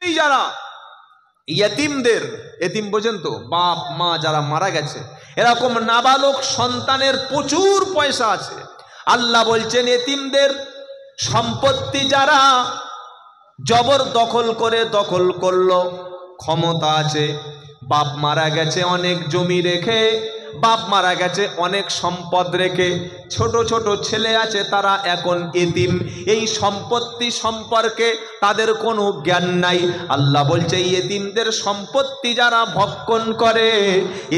যারা ইয়েতিমদের, এতিম বোঝেন তো, বাপ মা যারা মারা গেছে, এরকম নাবালক সন্তানের প্রচুর পয়সা আছে। আল্লাহ বলছেন এতিমদের সম্পত্তি যারা জবরদখল করে দখল করলো, ক্ষমতা আছে, বাপ মারা গেছে অনেক জমি রেখে, বাপ মারা গেছে অনেক সম্পদ রেখে, ছোট ছোট ছেলে আছে তারা এখন এতিম, এই সম্পত্তি সম্পর্কে তাদের কোনো জ্ঞান নাই। আল্লাহ বলছে এতিমদের সম্পত্তি যারা ভক্ষণ করে,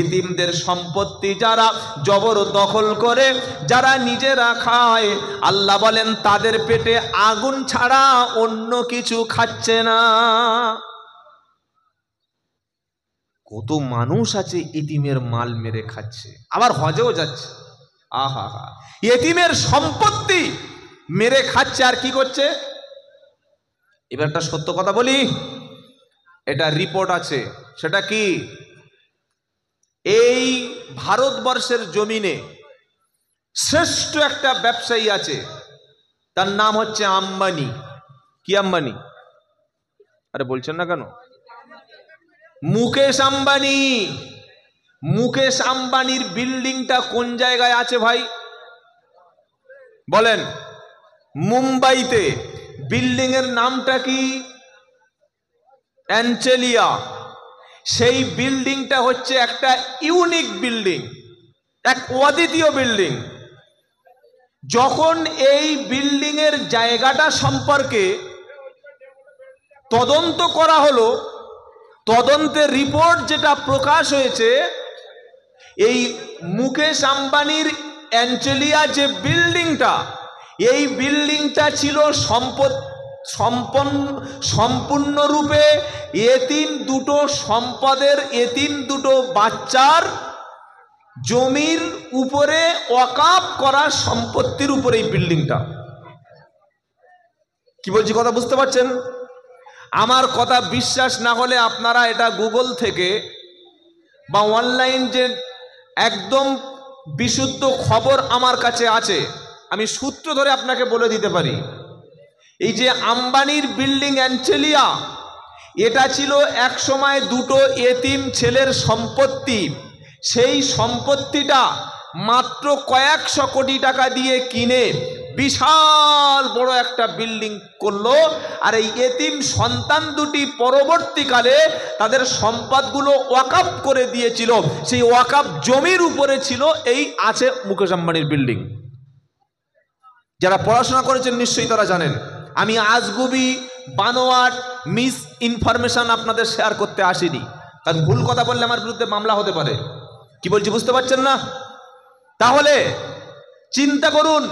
এতিমদের সম্পত্তি যারা জবরদখল করে, যারা নিজেরা খায়, আল্লাহ বলেন তাদের পেটে আগুন ছাড়া অন্য কিছু খাচ্ছে না। কত মানুষ আছে এতিমের মাল মেরে খাচ্ছে, আবার হজেও যাচ্ছে। আহা হা, এতিমের সম্পত্তি মেরে খাচ্ছে আর কি করছে। এবার একটা সত্য কথা বলি, এটা রিপোর্ট আছে। সেটা কি? এই ভারতবর্ষের জমিনে শ্রেষ্ঠ একটা ব্যবসায়ী আছে, তার নাম হচ্ছে আম্বানি। কি আম্বানি? আরে বলছেন না কেন? মুকেশ আম্বানি। মুকেশ আম্বানির বিল্ডিংটা কোন জায়গায় আছে ভাই বলেন? মুম্বাইতে। বিল্ডিং এর নামটা কি? অ্যাঞ্চেলিয়া। সেই বিল্ডিংটা হচ্ছে একটা ইউনিক বিল্ডিং, এক অদ্বিতীয় বিল্ডিং। যখন এই বিল্ডিং এর জায়গাটা সম্পর্কে তদন্ত করা হলো, তদন্তের রিপোর্ট যেটা প্রকাশ হয়েছে, এই মুকেশ আম্বানির অ্যাঞ্চেলিয়া যে বিল্ডিংটা, এই বিল্ডিংটা ছিল সম্পূর্ণরূপে এতিম দুটো সম্পদের, এতিম দুটো বাচ্চার জমির উপরে ওয়াকাফ করা সম্পত্তির উপরে এই বিল্ডিংটা। কি বলছি কথা বুঝতে পারছেন? আমার কথা বিশ্বাস না হলে আপনারা এটা গুগল থেকে বা অনলাইন যে একদম বিশুদ্ধ খবর আমার কাছে আছে, আমি সূত্র ধরে আপনাকে বলে দিতে পারি। এই যে আম্বানির বিল্ডিং অ্যাঞ্চেলিয়া, এটা ছিল এক সময় দুটো এতিম ছেলের সম্পত্তি। সেই সম্পত্তিটা মাত্র কয়েকশো কোটি টাকা দিয়ে কিনে বিশাল বড় একটা বিল্ডিং করলো। আর এই এতিম সন্তান দুটি পরবর্তীকালে তাদের সম্পদগুলো ওয়াকাফ করে দিয়েছিল। সেই ওয়াকাফ জমির উপরে ছিল এই আছে মুকেশ আম্বানির বিল্ডিং। যারা পড়াশোনা করেছেন নিশ্চয়ই তারা জানেন। আমি আজগুবি বানোয়াট মিস ইনফরমেশন আপনাদের শেয়ার করতে আসিনি, কারণ ভুল কথা বললে আমার বিরুদ্ধে মামলা হতে পারে। কি বলছি বুঝতে পারছেন না? তাহলে চিন্তা করুন,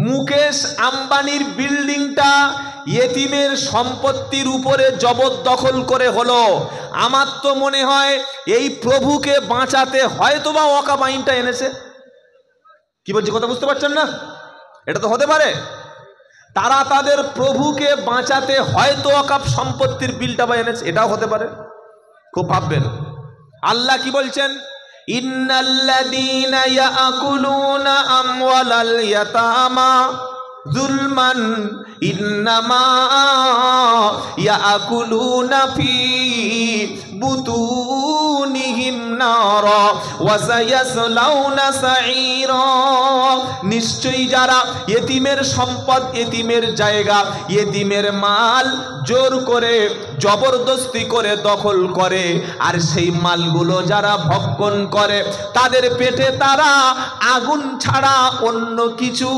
মুকেশ আম্বানির বিল্ডিংটা এতিমের সম্পত্তির উপরে জবরদখল করে হলো। আমার তো মনে হয় এই প্রভুকে বাঁচাতে হয়তোবা ওয়াকাফ আইনটা এনেছে। কি বলছি কথা বুঝতে পারছেন না? এটা তো হতে পারে তারা তাদের প্রভুকে বাঁচাতে হয়তো ওয়াকাফ সম্পত্তির বিলটা বা এনেছে, এটাও হতে পারে। খুব ভাববেন। আল্লাহ কি বলছেন? ইন্নাল্লাযীনা ইয়াকুলুনা আমওয়ালাল ইয়াতামা যুলমান ইন্নামা ইয়াকুলুনা ফি বুতুনিহিম নারা ওয়া সায়াসলাউনা সাঈরা। নিশ্চয়ই যারা এতিমের সম্পদ, এতিমের জায়গা, এতিমের মাল জোর করে জবরদস্তি করে দখল করে, আর সেই মালগুলো যারা ভক্ষণ করে, তাদের পেটে তারা আগুন ছাড়া অন্য কিছু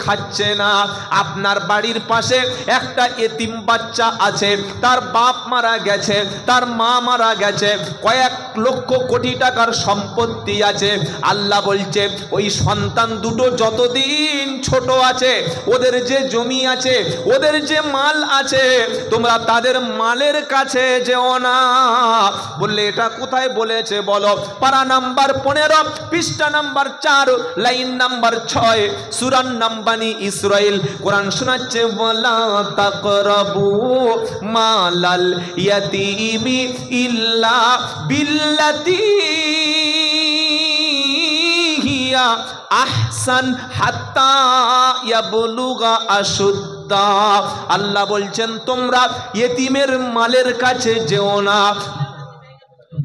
খাচ্ছে না। আপনার বাড়ির পাশে একটা এতিম বাচ্চা আছে, তার বাপ মারা গেছে, তার মা মারা গেছে, কয়েক লক্ষ কোটি টাকার সম্পত্তি আছে। আল্লাহ বলছে ওই সন্তান দুটো যতদিন ছোট আছে, ওদের যে জমি আছে, ওদের যে মাল আছে, তোমরা তাদের মালের কাছে যেও না। বললে এটা কোথায় বলেছে বলো? পারা নাম্বার 15, পৃষ্ঠা নাম্বার 4, লাইন নাম্বার 6, সূরা নাম্বানি ইসরাইল। কোরআন শোনাচ্ছে, ওয়ালা তাকরাবু মালাল ইয়াতীমি ইল্লা বিল্লাতি হিয়া আহসান হাত্তা ইয়াবলুগা আশুদ্দ ওদ্দা। আল্লাহ বলছেন তোমরা ইয়েতিমের মালের কাছে যেও না।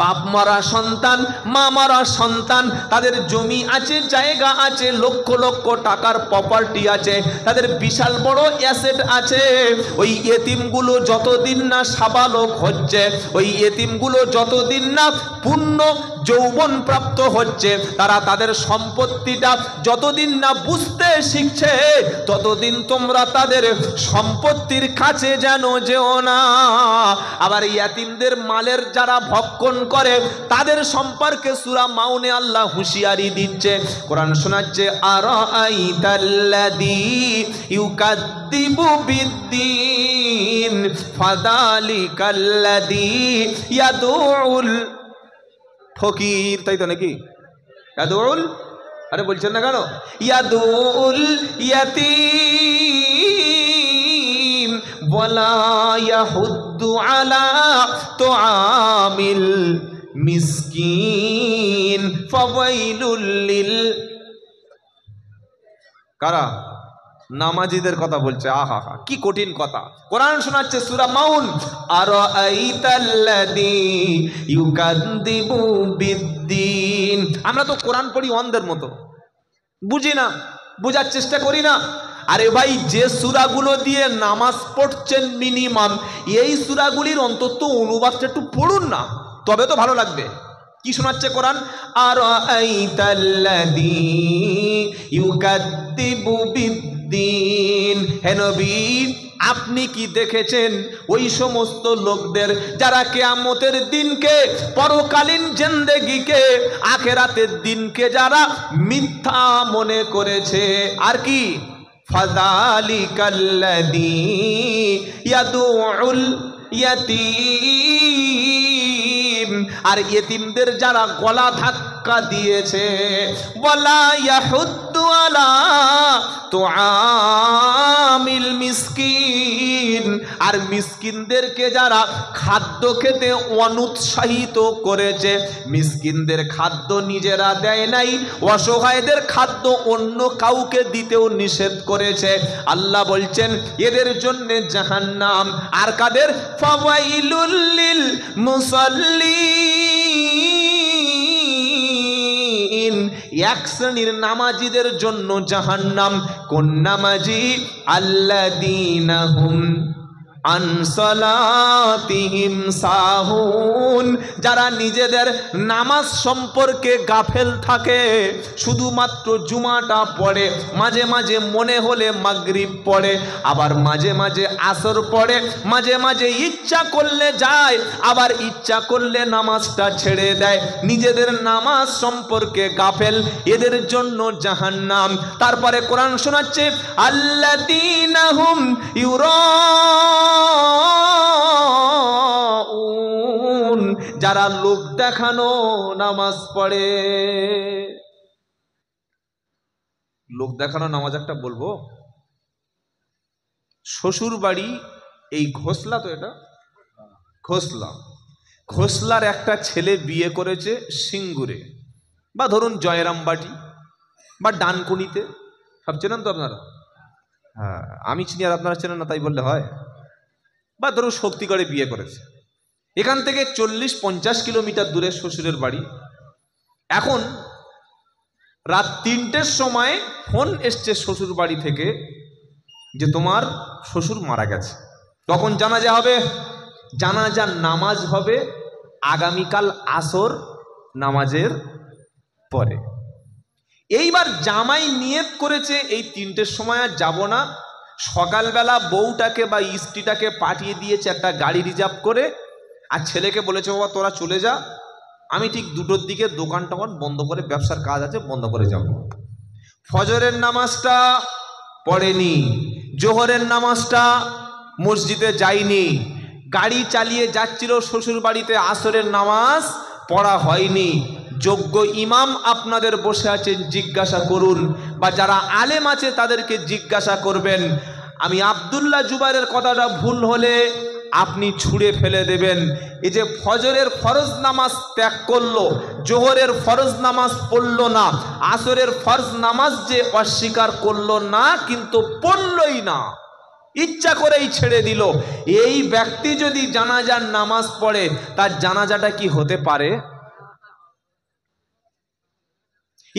বাপ মারা সন্তান, মা মারা সন্তান, তাদের জমি আছে, জায়গা আছে, লক্ষ লক্ষ টাকার প্রপার্টি আছে, তাদের বিশাল বড় অ্যাসেট আছে। ওই এতিমগুলো যতদিন না সাবালক হচ্ছে, ওই এতিমগুলো যতদিন না পূর্ণ যৌবন প্রাপ্ত হচ্ছে, তারা তাদের সম্পত্তিটা যতদিন না বুঝতে শিখছে, ততদিন তোমরা তাদের সম্পত্তির কাছে যেন যেও না। আবার ইয়াতিমদের মালের যারা ভক্ষণ করে তাদের সম্পর্কে সূরা মাউনে আল্লাহ হুঁশিয়ারি দিচ্ছে, কোরআন শোনাচ্ছে, আরাআইতাল্লাযী ইউকাদ্দিবু বিদ্দীন ফাযালিকাল্লাযী ইয়াদউল ফকির। তাই তো নাকি? ইয়াদউল, আরে বলছেন না কেন? ইয়াদউল ইয়াতীম ওয়ালা ইয়াহুদ্দু আলা তুআমিল মিসকিন ফাওয়াইলুল লিল, কারা? নামাজিদের কথা বলছে। আহা হা, কি কঠিন কথা কোরআন শোনাচ্ছে সূরা মাউন, আরাআইতাল্লাযী ইউকাদ্দিবু বিদ্দীন। আমরা তো কোরআন পড়ি অন্ধের মতো, বুঝি না, বোঝার চেষ্টা করি না। আরে ভাই, যে সূরাগুলো দিয়ে নামাজ পড়ছেন মিনিমাম, এই সূরাগুলির অন্তত অনুবাদটা একটু পড়ুন না, তবে তো ভালো লাগবে। কি শোনাচ্ছে কোরআন? আরাআইতাল্লাযী ইউকাদ্দিবু বিদ্দীন। হে নবী, আপনি কি দেখেছেন ওই সমস্ত লোকদের যারা কিয়ামতের দিনকে, পরকালীন জিন্দেগিকে, আখিরাতের দিনকে যারা মিথ্যা মনে করেছে? আর কি? ফাযালিকাল্লাযী ইয়াদউল ইয়াতীম, আর ইয়েতিমদের যারা গলা ধাক্কা দিয়েছে, ওয়ালা ইয়াহুদ্দু আলা তুআমিল মিসকিন, আর মিসকিনদেরকে যারা খাদ্য খেতে অনুৎসাহিত করেছে, মিসকিনদের খাদ্য নিজেরা দেয় নাই, অসহায়দের খাদ্য অন্য কাউকে দিতেও নিষেধ করেছে, আল্লাহ বলছেন এদের জন্য জাহান্নাম। আর কাদের? ফাওয়াইলুল লিল মুসাল্লিন, এক শ্রেণীর নামাজিদের জন্য জাহান্নাম। কোন নামাজি? আল্লাযীনা হুম আন সালাতিহিম সাহুন, যারা নিজেদের নামাজ সম্পর্কে গাফেল থাকে, শুধুমাত্র জুমাটা পড়ে, মাঝে মাঝে মনে হলে মাগরিব পড়ে, আবার মাঝে মাঝে আসর পড়ে, মাঝে মাঝে ইচ্ছা করলে যায়, আবার ইচ্ছা করলে নামাজটা ছেড়ে দেয়, নিজেদের নামাজ সম্পর্কে গাফেল, এদের জন্য জাহান্নাম। তারপরে কোরআন শোনাচ্ছে, আল্লাযীনা হুম ইউরাউন, যারা লোক দেখানো নামাজ পড়ে। লোক দেখানো নামাজ একটা বলবো, শ্বশুর বাড়ি এই ঘোষলা, তো এটা ঘোষলা, ঘোষলার একটা ছেলে বিয়ে করেছে সিঙ্গুরে, বা ধরুন জয়রামবাটি বা ডানকুনিতে, সব চেনেন তো আপনারা? হ্যাঁ, আমি চিনি আর আপনারা চেনেন না তাই বললে হয়? বা ধরুন শক্তিগড়ে বিয়ে করেছে, এখান থেকে 40-50 কিলোমিটার দূরে শ্বশুরের বাড়ি। এখন রাত 3টের সময় ফোন এসছে শ্বশুর বাড়ি থেকে যে তোমার শ্বশুর মারা গেছে। তখন জানাজা হবে, জানাজার নামাজ হবে আগামীকাল আসর নামাজের পরে। এইবার জামাই নিয়ত করেছে এই 3টের সময় আর যাব না, সকালবেলা বউটাকে বা স্ত্রীটাকে পাঠিয়ে দিয়েছে একটা গাড়ি রিজার্ভ করে, আর ছেলেকে বলেছে বাবা তোরা চলে যা, আমি ঠিক 2টোর দিকে দোকান টোকান বন্ধ করে, ব্যবসার কাজ আছে বন্ধ করে যাব। ফজরের নামাজটা পড়েনি, জোহরের নামাজটা মসজিদে যায়নি, গাড়ি চালিয়ে যাচ্ছিল শ্বশুর বাড়িতে, আসরের নামাজ পড়া হয়নি। যোগ্য ইমাম আপনাদের বসে আছেন, জিজ্ঞাসা করুন, বা যারা আলেম আছে তাদেরকে জিজ্ঞাসা করবেন। আমি আব্দুল্লাহ জুবাইরের কথাটা ভুল হলে আপনি ছুঁড়ে ফেলে দেবেন। এই যে ফজরের ফরজ নামাজ ত্যাগ করলো, জোহরের ফরজ নামাজ পড়লো না, আসরের ফরজ নামাজ যে অস্বীকার করলো না, কিন্তু পড়লই না, ইচ্ছা করেই ছেড়ে দিল। এই ব্যক্তি যদি জানাজার নামাজ পড়ে তার জানাজাটা কি হতে পারে?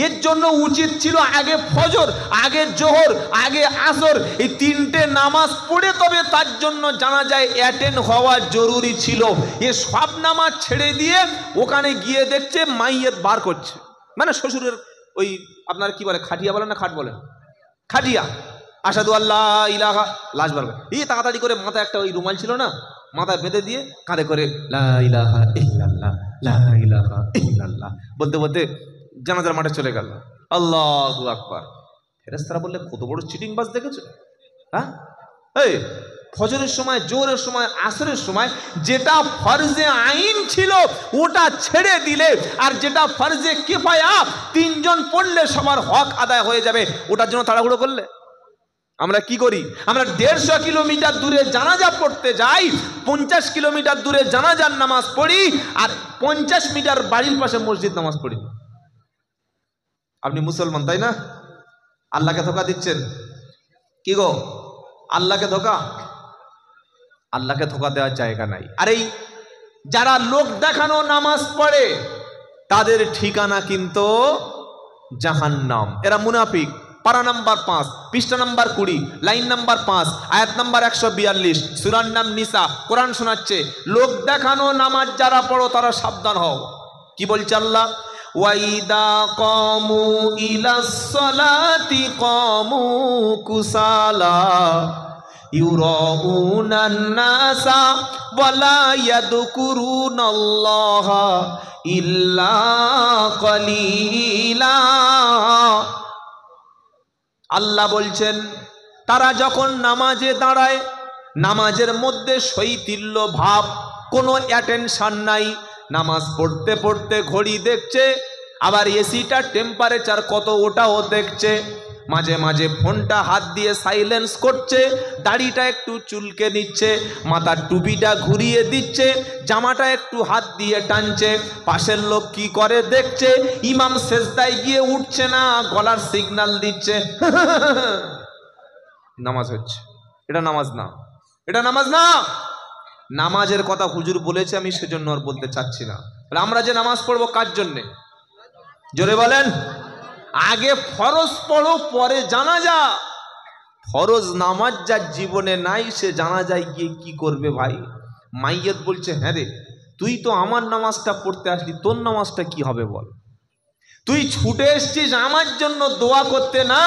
এর জন্য উচিত ছিল আগে ফজর, আগে জোহর, আগে আসর, এই তিনটে নামাজ পড়ে তবে তার জন্য জানাজায় অ্যাটেন্ড হওয়া জরুরি ছিল। এ সব নামাজ ছেড়ে দিয়ে ওখানে গিয়ে দেখছে মাইয়েত বার করছে, মানে শ্বশুরের ওই আপনার কি বলে, খাটিয়া বলেন না খাট বলেন, খাটিয়া, আসাদু আল্লাহ ইলাহা, লাশ বার করে। এই তাড়াতাড়ি করে মাথায় একটা ওই রুমাল ছিল না, মাথায় বেঁধে দিয়ে কাঁধে করে লা ইলাহা ইল্লাল্লাহ, লা ইলাহা ইল্লাল্লাহ বলতে বলতে জানাজার মাঠে চলে গেল। আল্লাহু আকবার। ফেরেশতারা বললে কত বড় চিটিংবাজ দেখেছো, হ্যাঁ? এই ফজরের সময়, জোহরের সময়, আসরের সময় যেটা ফরজে আইন ছিল ওটা ছেড়ে দিলে, আর যেটা ফরজে কিফায়া তিনজন পড়লে সবার হক আদায় হয়ে যাবে, ওটার জন্য তাড়াহুড়ো করলে। আমরা কি করি? আমরা 150 কিলোমিটার দূরে জানাজা পড়তে যাই, 50 কিলোমিটার দূরে জানাজার নামাজ পড়ি, আর 50 মিটার বাড়ির পাশে মসজিদ নামাজ পড়ি। আপনি মুসলমান তাই না? আল্লাহকে ধোকা দিচ্ছেন কি গো? আল্লাহকে ধোকা, আল্লাহকে ধোকা দেওয়ার জায়গা নাই। আর এই যারা লোক দেখানো নামাজ পড়ে তাদের ঠিকানা কিন্তু জাহান্নাম। এরা মুনাফিক। পারা নাম্বার 5, পৃষ্ঠা নাম্বার 20, লাইন নাম্বার 5, আয়াত নাম্বার 142, সূরার নাম নিসা। কোরআন শোনাচ্ছে, লোক দেখানো নামাজ যারা পড়ো তারা সাবধান হও। কি বলছে আল্লাহ? ওয়াইদা কামু ইলাস সালাতি কামু কুসালা ইউরাউনান নাসা ওয়ালা ইয়াযকুরুনাল্লাহা ইল্লা কালিলা। আল্লাহ বলছেন, তারা যখন নামাজে দাঁড়ায়, নামাজের মধ্যে শৈথিল্য ভাব, কোনো অ্যাটেনশন নাই, নামাজ পড়তে পড়তে ঘড়ি দেখছে, আবার এসিটার টেম্পারেচার কত ওটাও দেখছে, মাঝে মাঝে ফোনটা হাত দিয়ে সাইলেন্স করছে, দাড়িটা একটু চুলকে নিচ্ছে, মাথার টুপিটা ঘুরিয়ে দিচ্ছে, জামাটা একটু হাত দিয়ে টানছে, পাশের লোক কি করে দেখছে, ইমাম সেজদায় গিয়ে উঠছে না, গলার সিগন্যাল দিচ্ছে, নামাজ হচ্ছে। এটা নামাজ না, এটা নামাজ না। নামাজের কথা হুজুর বলেছে, আমি সেজন্য আর বলতে চাচ্ছি না। আমরা যে নামাজ পড়বো কার জন্যে? জোরে বলেন। আগে ফরজ পড়ো, পরে জানাজা। ফরজ নামাজ যার জীবনে নাই সে জানাজায় গিয়ে কি করবে ভাই? মাইয়ত বলছে, হ্যাঁ রে, তুই তো আমার নামাজটা পড়তে আসলি, তোর নামাজটা কি হবে বল? তুই ছুটে এসছিস আমার জন্য দোয়া করতে না,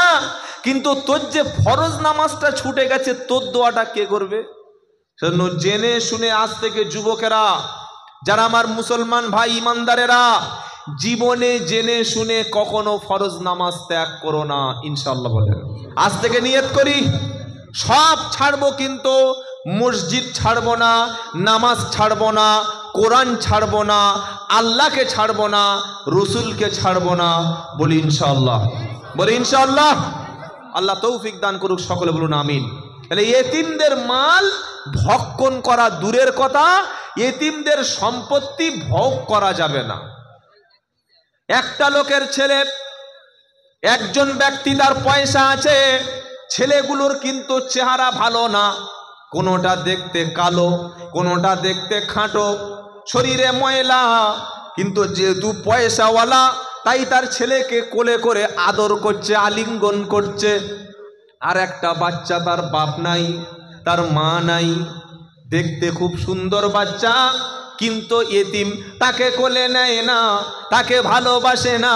কিন্তু তোর যে ফরজ নামাজটা ছুটে গেছে, তোর দোয়াটা কে করবে? সেজন্য জেনে শুনে আজ থেকে যুবকেরা, যারা আমার মুসলমান ভাই ইমানদারেরা, জীবনে জেনে শুনে কখনো ফরজ নামাজ ত্যাগ করো না, ইনশাআল্লাহ বলেন। আজ থেকে নিয়ত করি, সব ছাড়বো, কিন্তু মসজিদ ছাড়বো না, নামাজ ছাড়বো না, কোরআন ছাড়বো না, আল্লাহকে ছাড়বো না, রসুলকে ছাড়বো না। বলি ইনশাআল্লাহ, বলি ইনশাআল্লাহ। আল্লাহ তৌফিক দান করুক, সকলে বলুন আমিন। তাহলে এতিমদের মাল ভক্ষণ করা দূরের কথা, এতিমদের সম্পত্তি ভোগ করা যাবে না। একটা লোকের ছেলে, একজন ব্যক্তি, তার পয়সা আছে, ছেলেগুলোর কিন্তু চেহারা ভালো না, কোনোটা দেখতে কালো, কোনোটা দেখতে খাঁটো, শরীরে ময়লা, কিন্তু যেহেতু পয়সাওয়ালা তাই তার ছেলেকে কোলে করে আদর করছে, আলিঙ্গন করছে। আর একটা বাচ্চা, তার বাপ নাই, তার মা নাই, দেখতে খুব সুন্দর বাচ্চা, কিন্তু এতিম, তাকে কোলে নেয় না, তাকে ভালোবাসে না।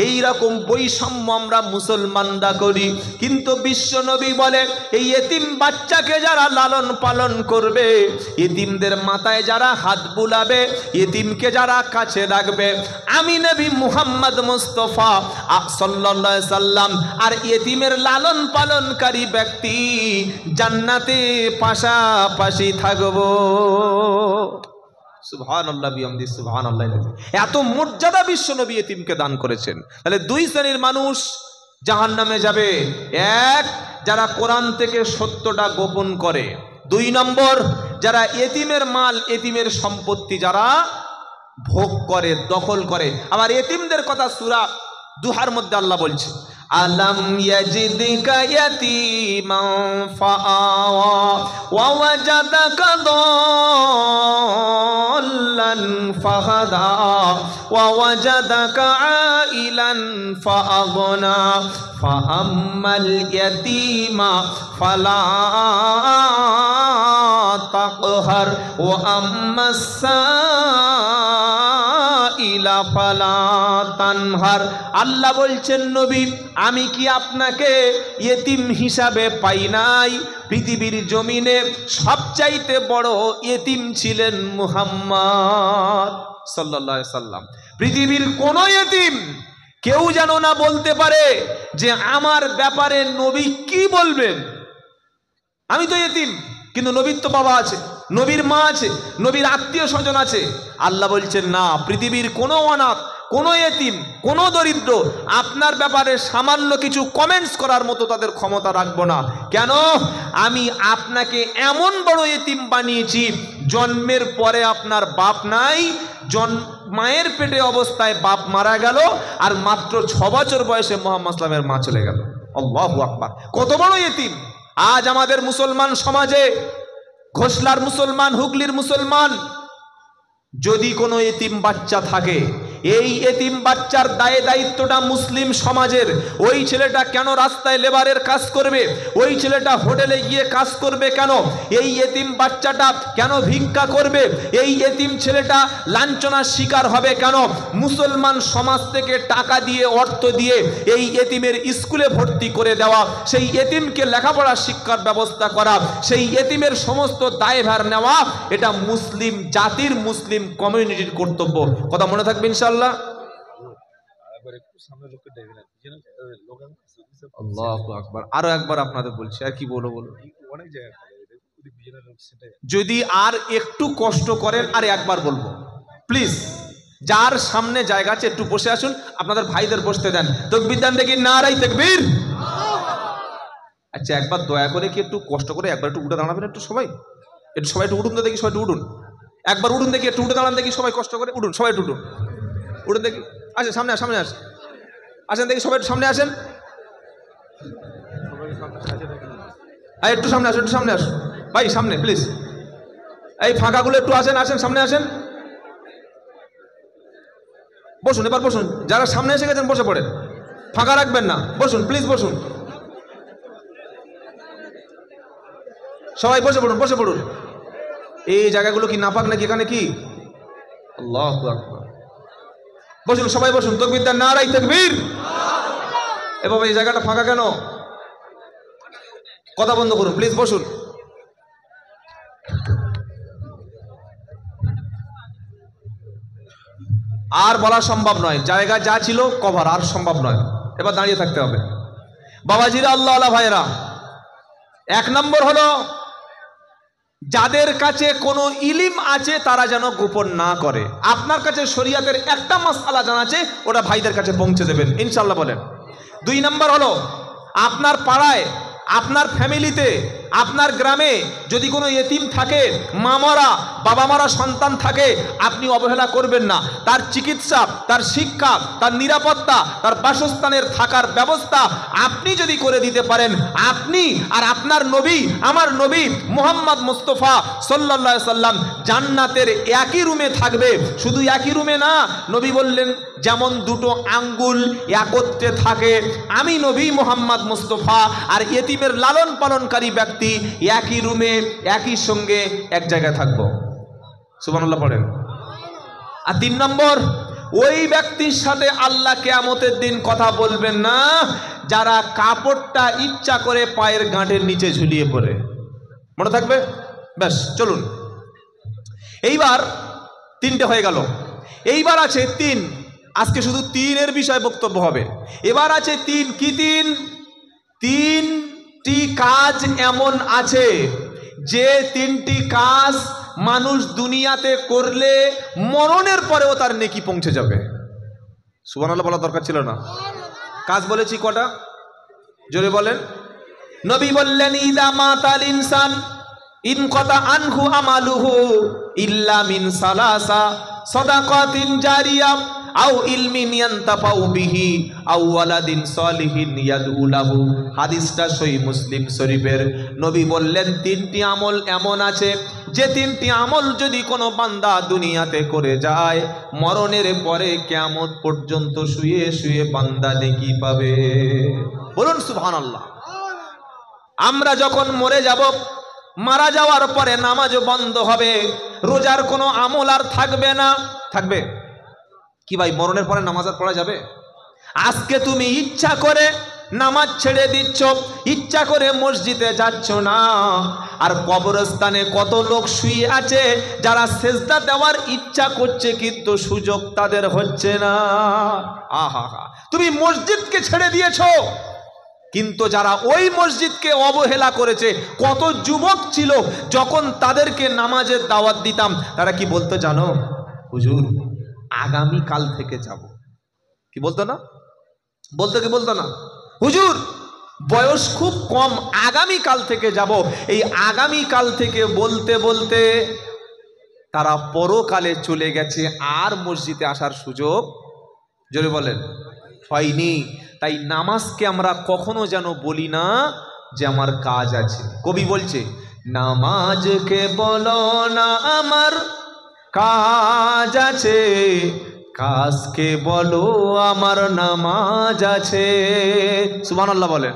এই রকম বৈষম্য আমরা মুসলমানরা করি। কিন্তু বিশ্বনবী বলে, এই এতিম বাচ্চাকে যারা লালন পালন করবে, এতিমদের মাথায় যারা হাত বুলাবে, এতিমকে যারা কাছে রাখবে, আমি নবী মুহাম্মদ মুস্তাফা সাল্লাল্লাহু আলাইহি সাল্লাম আর এতিমের লালন পালনকারী ব্যক্তি জান্নাতে পাশাপাশি থাকবো। সুবহানাল্লাহ বিহামদি, সুবহানাল্লাহ। এত মর্যাদা বিশ্বনবী এতিমকে দান করেছেন। তাহলে দুই শ্রেণীর মানুষ জাহান্নামে যাবে। এক, যারা কোরআন থেকে সত্যটা গোপন করে। 2 নম্বর, যারা এতিমের মাল, এতিমের সম্পত্তি যারা ভোগ করে, দখল করে। আবার এতিমদের কথা সূরা দুহার মধ্যে আল্লাহ বলছে, আলম ইয়াজিদকা ইয়াতীমান ফাআওয়া ওয়া ওয়াজাদাকা দাল্লান ফাহাদা ওয়া ওয়াজাদাকা আইলান ফাআগনা ফাআম্মাল ইয়াতীমা ফালা তাকহার ওয়া আম্মাস সাইলা ফালা তানহার। আল্লাহ বলছেন, নবী আমি কি আপনাকে ইয়েতিম হিসাবে পাই নাই? পৃথিবীর জমিনে সবচাইতে বড় ইয়েতিম ছিলেন মুহাম্মদ সাল্লাল্লাহু আলাইহি সাল্লাম। পৃথিবীর কোন ইয়েতিম কেউ যেন না বলতে পারে যে আমার ব্যাপারে নবী কি বলবেন। আমি তো ইয়েতিম, কিন্তু নবীর তো বাবা আছে, নবীর মা আছে, নবীর আত্মীয় স্বজন আছে। আল্লাহ বলছেন না, পৃথিবীর কোনো অনাথ, কোনো ইয়েতিম, কোনো দরিদ্র আপনার ব্যাপারে সামান্য কিছু কমেন্টস করার মতো তাদের ক্ষমতা রাখবো না। কেন? আমি আপনাকে এমন বড় ইয়েতিম বানিয়েছি, জন্মের পরে আপনার বাপ নাই, মায়ের পেটে অবস্থায় বাপ মারা গেল, আর মাত্র 6 বছর বয়সে মুহাম্মদ সাল্লামের মা চলে গেল। আল্লাহু আকবার! কত বড় ইয়েতিম! আজ আমাদের মুসলমান সমাজে, ঘোষলার মুসলমান, হুগলির মুসলমান, যদি কোনো এতিম বাচ্চা থাকে, এই এতিম বাচ্চার দায় দায়িত্বটা মুসলিম সমাজের। ওই ছেলেটা কেন রাস্তায় লেবারের কাজ করবে? ওই ছেলেটা হোটেলে গিয়ে কাজ করবে কেন? এই এতিম বাচ্চাটা কেন ভিক্ষা করবে? এই এতিম ছেলেটা লাঞ্ছনার শিকার হবে কেন? মুসলমান সমাজ থেকে টাকা দিয়ে, অর্থ দিয়ে এই এতিমের স্কুলে ভর্তি করে দেওয়া, সেই এতিমকে লেখাপড়া শিক্ষার ব্যবস্থা করা, সেই এতিমের সমস্ত দায়ভার নেওয়া, এটা মুসলিম জাতির, মুসলিম কমিউনিটির কর্তব্য। কথা মনে থাকবে ইনশাআল্লাহ। আল্লাহু আকবার! আরো একবার আপনাদের বলছি, আর কি বলবো বলো, যদি আর একটু কষ্ট করেন আর একবার বলবো, প্লিজ যার সামনে জায়গা আছে একটু বসে আসুন, আপনাদের ভাইদের বসতে দেন। তাকবীর দেন দেখি, নারাই তাকবীর। আচ্ছা, একবার দয়া করে কি একটু কষ্ট করে একবার একটু উঠে দাঁড়াবেন, একটু সবাই একটু উঠুন তো দেখি, সবাই একটু উঠুন, একবার উঠুন দেখি, একটু উঠে দাঁড়ান দেখি, সবাই কষ্ট করে উঠুন, সবাই একটু উঠুন, উঠুন দেখি। আসেন সামনে, সামনে আসেন দেখি, সবাই একটু সামনে আসেন, একটু সামনে আসুন, একটু সামনে আসুন ভাই, সামনে প্লিজ। এই ফাঁকাগুলো একটু আসেন, সামনে আসেন, বসুন, এবার বসুন। যারা সামনে এসে গেছেন বসে পড়েন, ফাঁকা রাখবেন না, বসুন প্লিজ, বসুন সবাই, বসে পড়ুন। এই জায়গাগুলো কি নাপাক নাকি? এখানে কি? আল্লাহু আকবার! বসুন সবাই, বসুন। তাকবীর দেন, নারাই তাকবীর। এ বাবা, এই জায়গাটা ফাঁকা কেন? কথা বন্ধ করুন প্লিজ, বসুন। আর বলা সম্ভব নয়, জায়গা যা ছিল কভার, আর সম্ভব নয়, এবার দাঁড়িয়ে থাকতে হবে। বাবাজিরা, আল্লাহ আল্লাহ ভাইরা, 1 নম্বর হলো যাদের কাছে কোনো ইলিম আছে তারা যেন গোপন না করে। আপনার কাছে শরীয়তের একটা মাসআলা জানা আছে, ওটা ভাইদের কাছে পৌঁছে দেবেন ইনশাআল্লাহ বলেন। 2 নম্বর হলো আপনার পাড়ায়, আপনার ফ্যামিলিতে, আপনার গ্রামে যদি কোনো ইতিম থাকে, মা মরা, বাবা মরা সন্তান থাকে, আপনি অবহেলা করবেন না। তার চিকিৎসা, তার শিক্ষা, তার নিরাপত্তা, তার বাসস্থানের থাকার ব্যবস্থা আপনি যদি করে দিতে পারেন, আপনি আর আপনার নবী, আমার নবী মুহাম্মদ মুস্তাফা সাল্লাল্লাহু আলাইহি সাল্লাম জান্নাতের একই রুমে থাকবে। শুধু একই রুমে না, নবী বললেন যেমন 2টো আঙ্গুল একত্রে থাকে, আমি নবী মুহাম্মদ মুস্তাফা আর ইতিমের লালন পালনকারী ব্যক্তি একই রুমে, একই সঙ্গে, এক জায়গায় থাকবো। সুবহানাল্লাহ পড়েন। আর 3 নম্বর, ওই ব্যক্তির সাথে আল্লাহ কিয়ামতের দিন কথা বলবেন না যারা কাপড়টা ইচ্ছা করে পায়ের গাঁটের নিচে ঝুলিয়ে পড়ে। মনে থাকবে? ব্যাস, চলুন। এইবার 3টে হয়ে গেল, এইবার আছে 3। আজকে শুধু 3-এর বিষয়ে বক্তব্য হবে। এবার আছে 3। কি 3? 3টি কাজ এমন আছে যে 3টি কাজ মানুষ দুনিয়াতে করলে মরণের পরেও তার নেকি পৌঁছে যাবে। সুবহানাল্লাহ বলার দরকার ছিল না? কাজ বলেছি কটা? জোরে বলেন। নবী বললেন, ইদা মাতাল ইনসান ইনকাতা আনহু আমালুহু ইল্লা মিন সালাসা সাদাকাতিন জারিয়া আও ইলমিন ইয়ানতাফাউ বিহি আও ওয়ালাদিন সালিহিন ইয়াদউ লাহু। হাদিসটা সহিহ মুসলিম শরীফের। নবী বললেন তিনটি আমল এমন আছে যে তিনটি আমল যদি কোনো বান্দা দুনিয়াতে করে যায়, মরণের পরে কিয়ামত পর্যন্ত শুয়ে শুয়ে বান্দা নেকি পাবে। বলুন সুবহানাল্লাহ। আমরা যখন মরে যাব, মারা যাওয়ার পরে নামাজ বন্ধ হবে, রোজার কোনো আমল আর থাকবে না। থাকবে কি ভাই? মরণের পরে নামাজ আর পড়া যাবে? আজকে তুমি ইচ্ছা করে নামাজ ছেড়ে দিচ্ছ, ইচ্ছা করে মসজিদে যাচ্ছ না, আর কবরস্থানে কত লোক শুয়ে আছে যারা সেজদা দেওয়ার ইচ্ছা করছে কিন্তু সুযোগ তাদের হচ্ছে না। আহা হা, তুমি মসজিদকে ছেড়ে দিয়েছো, কিন্তু যারা ওই মসজিদকে অবহেলা করেছে, কত যুবক ছিল যখন তাদেরকে নামাজের দাওয়াত দিতাম, তারা কি বলতো জানো? হুজুর আগামী কাল থেকে যাব। কি বলতো না? বলতো কি বলতো না? হুজুর বয়স খুব কম, আগামী কাল থেকে যাব। এই আগামী কাল থেকে বলতে বলতে তারা পরকালে চলে গেছে, আর মসজিদে আসার সুযোগ, জোরে বলেন, হয়নি। তাই নামাজকে আমরা কখনো যেন বলি না যে আমার কাজ আছে। কবি বলছে, নামাজকে বলো না আমার কাজ আছে, কাজকে বলো আমার নামাজ আছে। সুবহানাল্লাহ বলেন,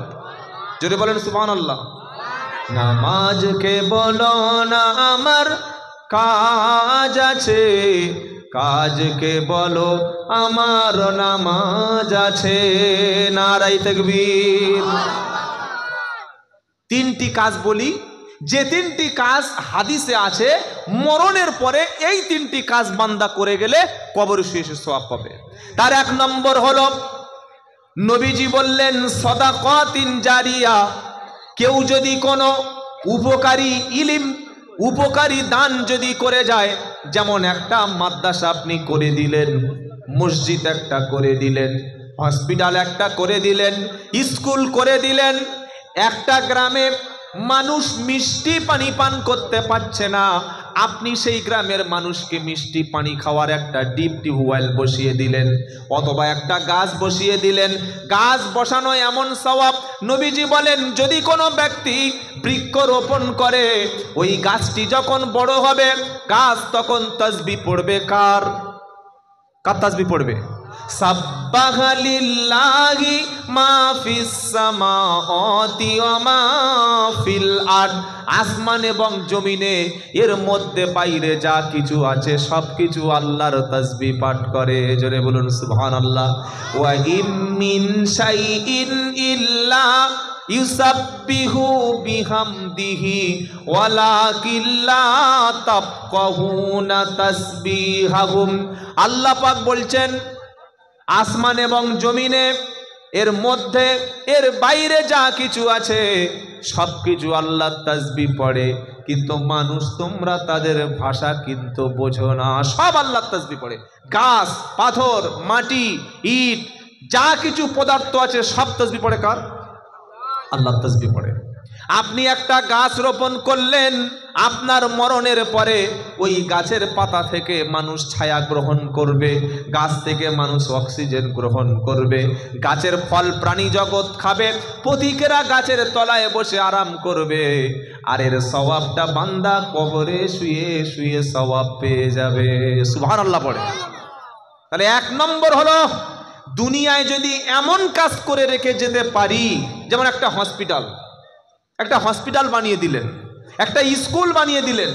জোরে বলেন সুবহানাল্লাহ। নামাজকে বলো না আমার কাজ আছে, কাজকে বলো আমার নামাজ আছে। নারায়ে তাকবীর। তিনটি কাজ বলি, যে তিনটি কাজ হাদিসে আছে, মরণের পরে এই তিনটি কাজ বান্দা করে গেলে কবরে শুয়ে শুয়ে সওয়াব পাবে। তার এক নম্বর হলো, নবীজি বললেন সাদাকাতিন জারিয়া। কেউ যদি কোনো উপকারী ইলম, উপকারী দান যদি করে যায়, যেমন একটা মাদ্রাসা আপনি করে দিলেন, মসজিদ একটা করে দিলেন, হসপিটাল একটা করে দিলেন, স্কুল করে দিলেন। একটা গ্রামে মানুষ মিষ্টি পানি পান করতে পারছে না, আপনি সেই গ্রামের মানুষকে মিষ্টি পানি খাওয়ার একটা ডিপ টিউবওয়েল বসিয়ে দিলেন, অথবা একটা গাছ বসিয়ে দিলেন। গাছ বসানো এমন সওয়াব, নবীজি বলেন যদি কোনো ব্যক্তি বৃক্ষ রোপণ করে, ওই গাছটি যখন বড় হবে, গাছ তখন তাসবিহ পড়বে। কার কার তাসবিহ পড়বে? সাব্বাহা লিল্লাহি মা ফিস সামাওয়াতি ওয়া মা ফিল আরদ। আসমান এবং জমিনে, এর মধ্যে বাইরে যা কিছু আছে সব কিছু আল্লাহর তাসবিহ পাঠ করে। জোরে বলুন সুবহানাল্লাহ। ওয়া ইম মিন শাইইন ইল্লা ইউসাব্বিহু বিহামদিহি ওয়ালাকিন লা তাফকাহুনা তাসবিহাহুম। আল্লাহ পাক বলছেন, আসমান এবং জমিনে, এর মধ্যে, এর বাইরে যা কিছু আছে সব কিছু আল্লাহর তাসবিহ পড়ে, কিন্তু মানুষ তোমরা তাদের ভাষা কিন্তু বোঝো না। সব আল্লাহর তাসবিহ পড়ে। গাছ, পাথর, মাটি, ইট, যা কিছু পদার্থ আছে সব তাসবিহ পড়ে। কার? আল্লাহর তাসবিহ পড়ে। আপনি একটা গাছ রোপণ করলেন, আপনার মরণের পরে ওই গাছের পাতা থেকে মানুষ ছায়া গ্রহণ করবে, গাছ থেকে মানুষ অক্সিজেন গ্রহণ করবে, গাছের ফল প্রাণী জগৎ খাবে, পথিকেরা গাছের তলায় বসে আরাম করবে, আর এর সওয়াবটা বান্দা কবরে শুয়ে শুয়ে সওয়াব পেয়ে যাবে। সুবহানাল্লাহ পড়ে। তাহলে এক নম্বর হলো, দুনিয়ায় যদি এমন কাজ করে রেখে যেতে পারি, যেমন একটা হসপিটাল বানিয়ে দিলেন, একটা স্কুল বানিয়ে দিলেন,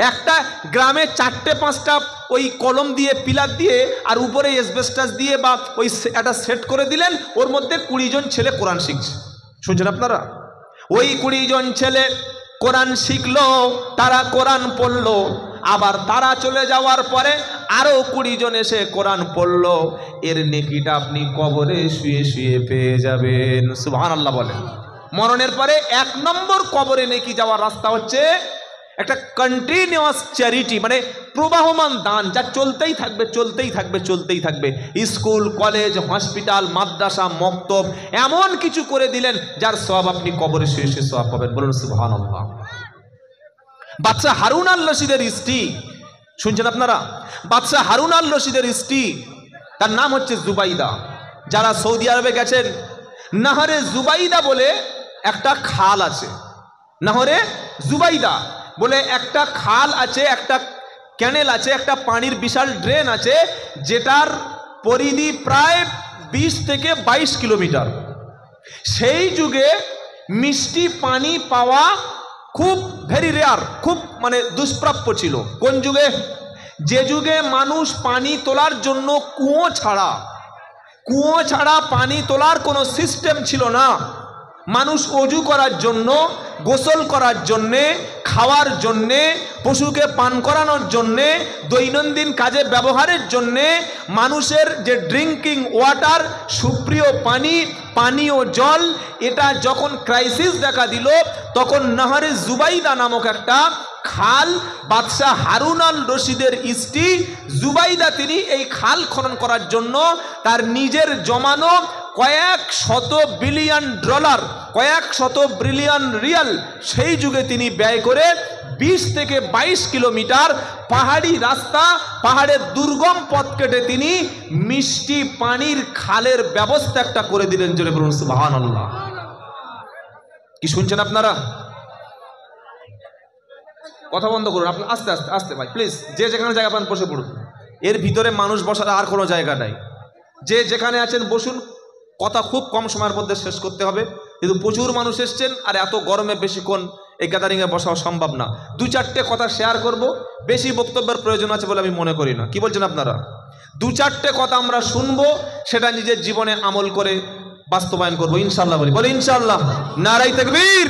একটা গ্রামে 4-5টা ওই কলম দিয়ে, পিলার দিয়ে, আর উপরে এসবেস্টাস দিয়ে বা ওই একটা সেট করে দিলেন, ওর মধ্যে 20 জন ছেলে কোরআন শিখছে। শুনছেন আপনারা? ওই 20 জন ছেলে কোরআন শিখলো, তারা কোরআন পড়লো, আবার তারা চলে যাওয়ার পরে আরো 20 জন এসে কোরআন পড়লো। এর নেকিটা আপনি কবরে শুয়ে শুয়ে পেয়ে যাবেন। সুবহানাল্লাহ বলেন। মরণের পরে 1 নম্বর কবরে নেকি যাওয়ার রাস্তা হচ্ছে একটা কন্টিনিউয়াস চ্যারিটি, মানে প্রবাহমান দান, যা চলতেই থাকবে চলতেই থাকবে চলতেই থাকবে। স্কুল, কলেজ, হসপিটাল, মাদ্রাসা, মক্তব, এমন কিছু করে দিলেন যার সওয়াব আপনি কবরে শুয়ে শুয়ে সওয়াব পাবেন। বলুন সুবহানাল্লাহ। বাদশা হারুন আল রশিদের স্ত্রী, শুনছেন আপনারা? বাদশা হারুন আল রশিদের স্ত্রী তার নাম হচ্ছে জুবাইদা। যারা সৌদি আরবে গেছেন, নাহরে জুবাইদা বলে একটা খাল আছে, নাহরে জুবাইদা বলে একটা খাল আছে, একটা ক্যানেল আছে, একটা পানির বিশাল ড্রেন আছে, যেটার পরিধি প্রায় 20 থেকে 22 কিলোমিটার। সেই যুগে মিষ্টি পানি পাওয়া খুব ভেরি রেয়ার, খুব মানে দুষ্প্রাপ্য ছিল। কোন যুগে? যে যুগে মানুষ পানি তোলার জন্য কুয়ো ছাড়া পানি তোলার কোনো সিস্টেম ছিল না। মানুষ অজু করার জন্য, গোসল করার জন্যে, খাওয়ার জন্যে, পশুকে পান করানোর জন্যে, দৈনন্দিন কাজে ব্যবহারের জন্যে মানুষের যে ড্রিঙ্কিং ওয়াটার, সুপ্রিয় পানীয় জল, এটা যখন ক্রাইসিস দেখা দিল, তখন নাহরে জুবাইদা নামক একটা খাল, বাদশাহ হারুন আল রশিদের স্ত্রী জুবাইদা, তিনি এই খাল খনন করার জন্য তার নিজের জমানো কয়েক শত বিলিয়ন ডলার, কয়েক শত বিলিয়ন রিয়াল সেই যুগে তিনি ব্যয় করে 20 থেকে 22 কিলোমিটার পাহাড়ি রাস্তা, পাহাড়ের দুর্গম পথ কেটে তিনি মিষ্টি পানির খালের ব্যবস্থা একটা করে দিলেন। জোরে বলুন সুবহানাল্লাহ। কি শুনছেন আপনারা? কথা বন্ধ করুন, আপনি আস্তে আস্তে আস্তে ভাই প্লিজ, যে যেখানে জায়গা পান বসে পড়ুন। এর ভিতরে মানুষ বসার আর কোনো জায়গা নাই। যে যেখানে আছেন বসুন, কথা খুব কম সময়ের মধ্যে শেষ করতে হবে, কিন্তু প্রচুর মানুষ এসছেন, আর এত গরমে বেশিক্ষণ এই গ্যাদারিংয়ে বসা সম্ভব না। 2-4টে কথা শেয়ার করব, বেশি বক্তব্যের প্রয়োজন আছে বলে আমি মনে করি না। কি বলছেন আপনারা? 2-4টে কথা আমরা শুনবো, সেটা নিজের জীবনে আমল করে বাস্তবায়ন করবো ইনশাল্লাহ। বলি ইনশাল্লাহ। নারাই তাকবীর।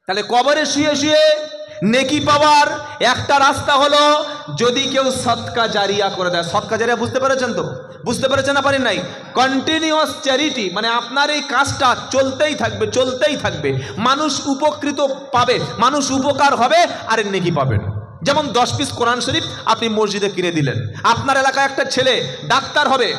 তাহলে কবরে শুয়ে শুয়ে নেকি পাওয়ার একটা রাস্তা হলো যদি কেউ সদকা জারিয়া করে দেয়। সদকা জারিয়া বুঝতে পেরেছেন তো? বুঝতে পেরেছেন না? পারেন নাই? কন্টিনিউয়াস চ্যারিটি, মানে আপনার এই কাজটা চলতেই থাকবে, মানুষ উপকৃত পাবে, মানুষ উপকার হবে, আর নেকি পাবেন। যেমন 10 পিস কোরআন শরীফ আপনি মসজিদে কিনে দিলেন। আপনার এলাকায় একটা ছেলে ডাক্তার হবে,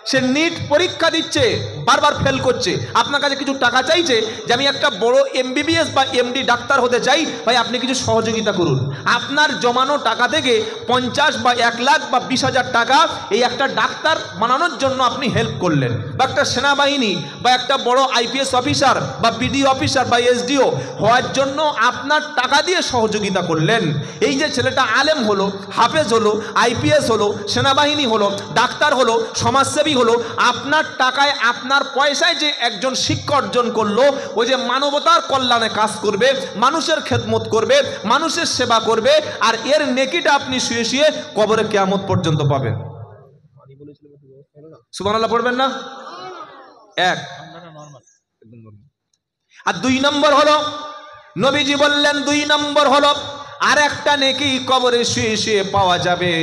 সে নিট পরীক্ষা দিচ্ছে, বারবার ফেল করছে, আপনার কাছে কিছু টাকা চাইছে যে আমি একটা বড় MBBS বা MD ডাক্তার হতে চাই, ভাই আপনি কিছু সহযোগিতা করুন। আপনার জমানো টাকা থেকে 50 বা 1 লাখ বা 20,000 টাকা এই একটা ডাক্তার বানানোর জন্য আপনি হেল্প করলেন, বা একটা সেনাবাহিনী বা একটা বড় IPS অফিসার বা BDO অফিসার বা SDO হওয়ার জন্য আপনার টাকা দিয়ে সহযোগিতা করলেন। এই যে ছেলেটা আলেম হলো, হাফেজ হলো, IPS হলো, সেনাবাহিনী হলো, ডাক্তার হলো, সমাজসেবী হলো, আপনার টাকায়, আপনার পয়সায় যে একজন শিক্ষা অর্জন করলো, ওই যে মানবতার কল্যাণে কাজ করবে, মানুষের খেদমত করবে, মানুষের সেবা করবে, আর এর নেকিটা আপনি শুয়ে শুয়ে কবরে কিয়ামত পর্যন্ত পাবেন। সুবহানাল্লাহ পড়বেন না? এক। আর 2 নম্বর হলো, নবীজি বললেন 2 নম্বর হলো আর একটা নেকি কবরে শুয়ে শুয়ে পাওয়া যাবে,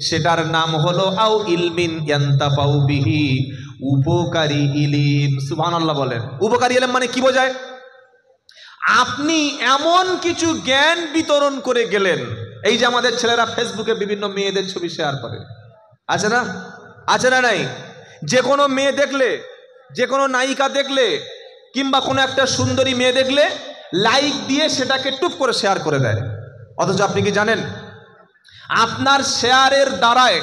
সেটার নাম হলো আও ইলমিন ইয়ান্তাফাউ বিহি, উপকারী ইলম। সুবহানাল্লাহ বলেন। উপকারী ইলম মানে কি বোঝায়? আপনি এমন কিছু জ্ঞান বিতরণ করে গেলেন। এই যে আমাদের ছেলেরা ফেসবুকে বিভিন্ন মেয়েদের ছবি শেয়ার করে, আছে না? আছে না নাই? যে কোনো মেয়ে দেখলে, যে কোনো নায়িকা দেখলে, কিংবা কোনো একটা সুন্দরী মেয়ে দেখলে লাইক দিয়ে সেটাকে টুপ করে শেয়ার করে দেয়। অথচ আপনি কি জানেন, আপনার শেয়ারের দ্বারায়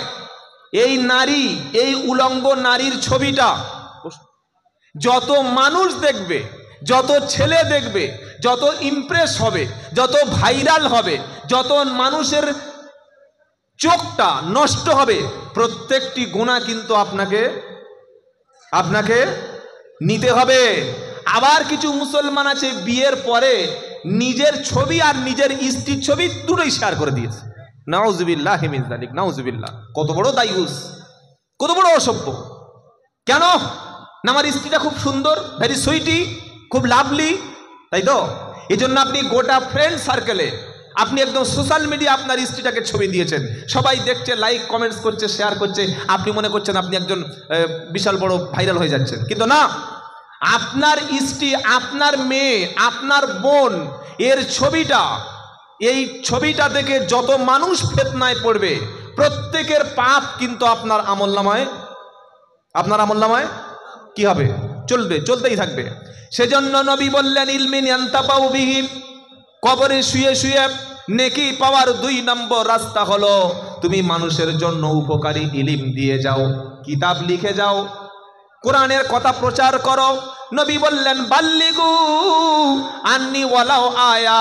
এই নারী, এই উলঙ্গ নারীর ছবিটা যত মানুষ দেখবে, যত ছেলে দেখবে, যত ইমপ্রেস হবে, যত ভাইরাল হবে, যত মানুষের চোখটা নষ্ট হবে, প্রত্যেকটি গুনাহ কিন্তু আপনাকে নিতে হবে। আবার কিছু মুসলমান আছে বিয়ের পরে নিজের ছবি আর নিজের স্ত্রীর ছবি দুটোই শেয়ার করে দিয়েছে। নাউজুবিল্লাহ মিন যালিক, নাউজুবিল্লাহ। কত বড় দায়ুস, কত বড় অসভ্য। কেন না? আমার স্ত্রীটা খুব সুন্দর, ভেরি সুইটি, খুব লাভলি, তাই তো? এই জন্য আপনি গোটা ফ্রেন্ড সার্কেলে আপনি একদম সোশ্যাল মিডিয়া আপনার স্ত্রীটাকে ছবি দিয়েছেন, সবাই দেখছে, লাইক কমেন্টস করছে, শেয়ার করছে, আপনি মনে করছেন আপনি একজন বিশাল বড় ভাইরাল হয়ে যাচ্ছেন, কিন্তু না। আপনার স্ত্রী, আপনার মেয়ে, আপনার বোন এর ছবিটা, এই ছবিটা দেখে যত মানুষ ফিতনায় পড়বে, প্রত্যেকের পাপ কিন্তু আপনার আমলনামায় কি হবে? চলতেই থাকবে। সেজন্য নবী বললেন ইলমিন ইয়ান্তাফাউ বিহি, কবরে শুয়ে শুয়ে নেকি পাওয়ার 2 নম্বর রাস্তা হলো তুমি মানুষের জন্য উপকারী ইলম দিয়ে যাও, কিতাব লিখে যাও, কোরআনের কথা প্রচার করো। নবী বললেন বাল্লিগু আন্নি ওয়ালাও আয়া,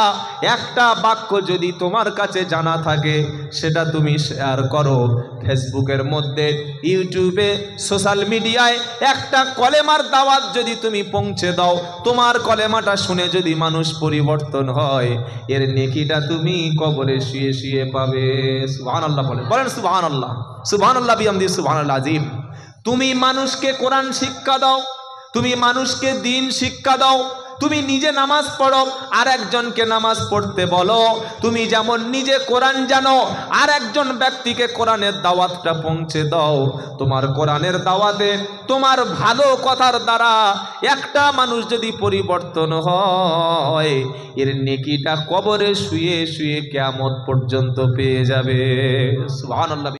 একটা বাক্য যদি তোমার কাছে জানা থাকে সেটা তুমি শেয়ার করো। ফেসবুকের মধ্যে, ইউটিউবে, সোশ্যাল মিডিয়ায় একটা কলেমার দাওয়াত যদি তুমি পৌঁছে দাও, তোমার কলেমাটা শুনে যদি মানুষ পরিবর্তন হয়, এর নেকিটা তুমি কবরে শুয়ে শুয়ে পাবে। সুবহানাল্লাহ বলেন, বলেন সুবহানাল্লাহ, সুবহানাল্লাহ বিহামদি সুবহানাল্লাহ আযীম। তুমি মানুষকে কোরআন শিক্ষা দাও, তুমি মানুষকে দিন শিক্ষা দাও, তুমি নিজে নামাজ পড়ো আর একজনকে নামাজ পড়তে বলো। তুমি যেমন নিজে কোরআন জানো আর একজন ব্যক্তিকে কোরআনের দাওয়াতটা পৌঁছে দাও। তোমার কোরআনের দাওয়াতে, তোমার ভালো কথার দ্বারা একটা মানুষ যদি পরিবর্তন হয়, এর নেকিটা কবরে শুয়ে শুয়ে কিয়ামত পর্যন্ত পেয়ে যাবে। সুবহানাল্লাহ।